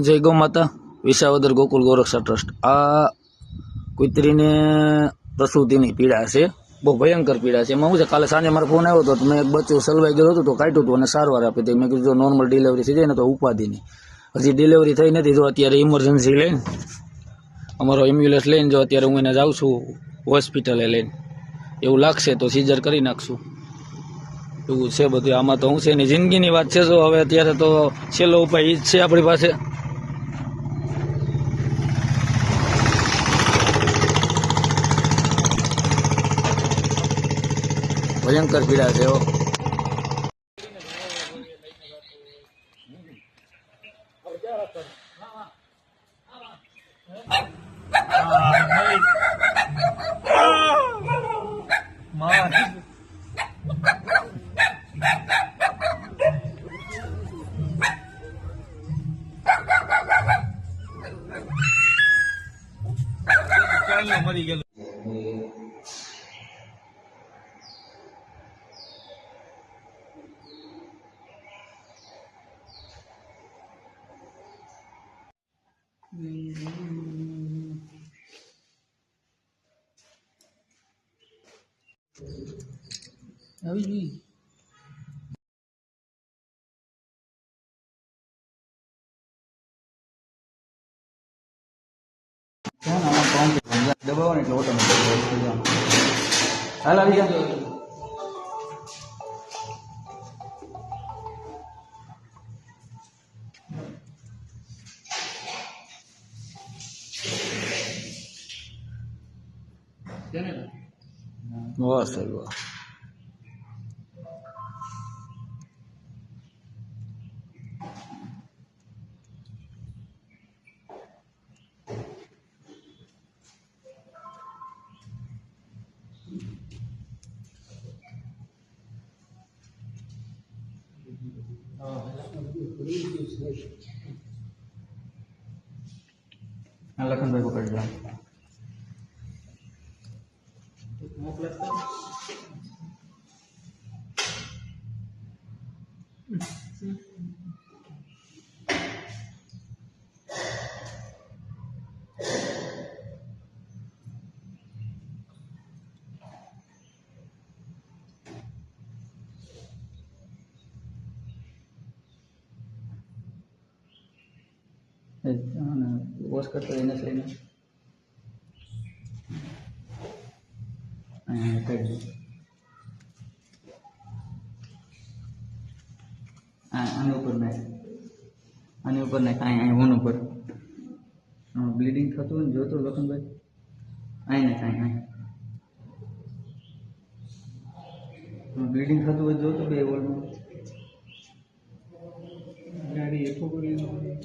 જય ગૌ માતા. વિસાવદર ગોકુલ ગૌરક્ષા ટ્રસ્ટ. આ કૂતરીને પ્રસૂતિની પીડા છે, બહુ ભયંકર પીડા છે. એમાં શું છે, કાલે સાંજે મારો ફોન આવ્યો હતો, મેં એક બચ્ચું સલવાઈ ગયું હતું તો કાઢ્યું હતું અને સારવાર આપી હતી. મેં કીધું જો નોર્મલ ડિલિવરી થઈ જાય ને તો ઉપાધિ નહીં. હજી ડિલિવરી થઈ નથી, જો અત્યારે ઇમરજન્સી લઈને અમારો એમ્બ્યુલન્સ લઈને જો અત્યારે હું એને જાઉં છું હોસ્પિટલે લઈને. એવું લાગશે તો સીઝર કરી નાખશું. એવું છે બધું. આમાં તો હું છે એની જિંદગીની વાત છે. જો હવે અત્યારે તો છેલ્લો ઉપાય એ જ છે આપણી પાસે. ભયંકર પીડા છે. મરી ગયેલું. આવી ગઈ. દબાવો ને એટલે ઓટોમેટિક હાલ આવી ગયા. વાહ સાહેબ વાહ. લખનભાઈ પકડી લો. વોશ કરતો એને લઈને આની ઉપર નાખ, આની ઉપર નાખ. અહીં ઓન ઉપર બ્લીડિંગ થતું હોય ને જોતો લખનભાઈ. અહીં નાખ, અહીં બ્લીડિંગ થતું હોય જોતો બે વોલમાં.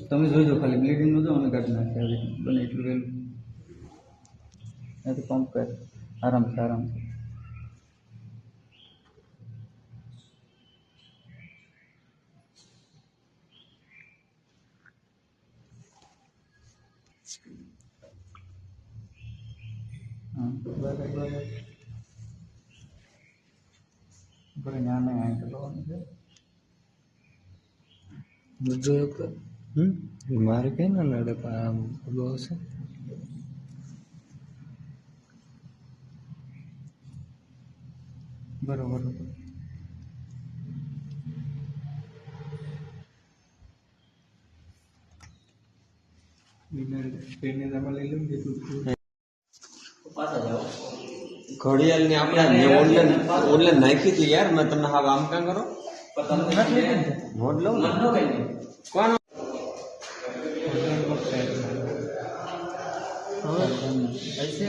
તમે જોઈજો ખાલી બ્લીડિંગ નું જો અમે કાઢી નાખીએ. આવી બને એટલું વહેલું ત્યાંથી પંપ કર આરામથી આરામથી. હા બરાબર બરાબર. બરાબર નાને અહીં કરવાનું છે. જોયો મારે કઈ ના નડે આમ ઓલું હશે. બરોબર. ઘડિયાળ ને આપણે ઓનલાઈન નાખી હતી યાર. મેં તમને હવે આમ કામ કરો નોટ લઉં ને કોણ ऐसे